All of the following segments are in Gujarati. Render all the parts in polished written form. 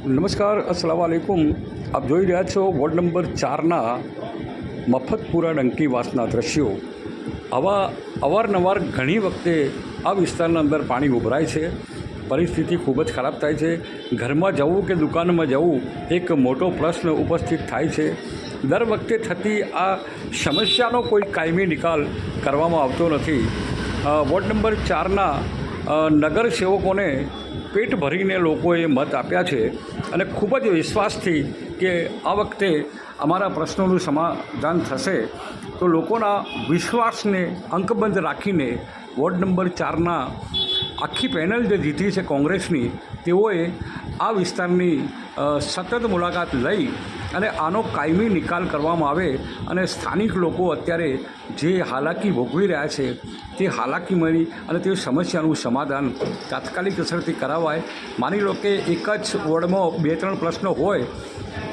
નમસ્કાર, અસલામ વાલેકુમ. આપ જોઈ રહ્યા છો વોર્ડ નંબર 4ના મફતપુરા ડંકીવાસના દ્રશ્યો. આવા અવારનવાર ઘણી વખતે આ વિસ્તારના અંદર પાણી ઉભરાય છે. પરિસ્થિતિ ખૂબ જ ખરાબ થાય છે. ઘરમાં જવું કે દુકાનમાં જવું એક મોટો પ્રશ્ન ઉપસ્થિત થાય છે. દર વખતે થતી આ સમસ્યાનો કોઈ કાયમી નિકાલ કરવામાં આવતો નથી. વોર્ડ નંબર 4ના નગરસેવકોને પેટ ભરીને લોકોએ મત આપ્યા છે અને ખૂબ જ વિશ્વાસથી કે આ વખતે અમારા પ્રશ્નોનું સમાધાન થશે, તો લોકોના વિશ્વાસને અંકબંધ રાખીને વોર્ડ નંબર 4ના આખી પેનલ જે જીતી છે કોંગ્રેસની, તેઓએ આ વિસ્તારની સતત મુલાકાત લઈ અને આનો કાયમી નિકાલ કરવામાં આવે અને સ્થાનિક લોકો અત્યારે જે હાલાકી ભોગવી રહ્યા છે તે હાલાકીમાંની અને તે સમસ્યાનું સમાધાન તાત્કાલિક અસરથી કરાવાય. માની લો કે એક જ વોર્ડમાં 2-3 પ્રશ્નો હોય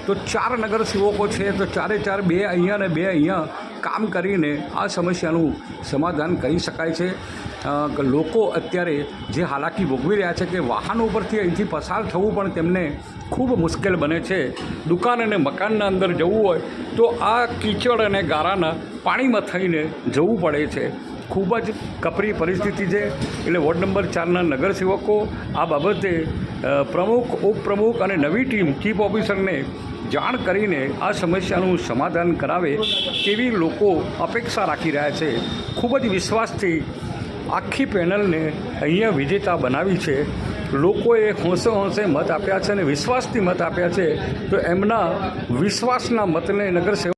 તો 4 નગરસેવકો છે તો 4 બે અહીંયા ને બે અહીંયા કામ કરીને આ સમસ્યાનું સમાધાન કરી શકાય છે. લોકો અત્યારે જે હાલાકી ભોગવી રહ્યા છે કે વાહનો ઉપરથી અહીંથી પસાર થવું પણ તેમને ખૂબ મુશ્કેલ બને છે. દુકાન અને મકાનના અંદર જવું હોય તો આ કીચડ અને ગારાના પાણીમાં થઈને જવું પડે છે. ખૂબ જ કપરી પરિસ્થિતિ છે. એટલે વોર્ડ નંબર 4ના નગરસેવકો આ બાબતે પ્રમુખ, ઉપપ્રમુખ અને નવી ટીમ ચીફ ઓફિસરને જાણ કરીને આ સમસ્યાનું સમાધાન કરાવે તેવી લોકો અપેક્ષા રાખી રહ્યા છે. ખૂબ જ વિશ્વાસથી આખી પેનલને અહીંયા વિજેતા બનાવી છે. લોકોએ હોંશે હોંશે મત આપ્યા છે અને વિશ્વાસથી મત આપ્યા છે, તો એમના વિશ્વાસના મતને નગરસેવક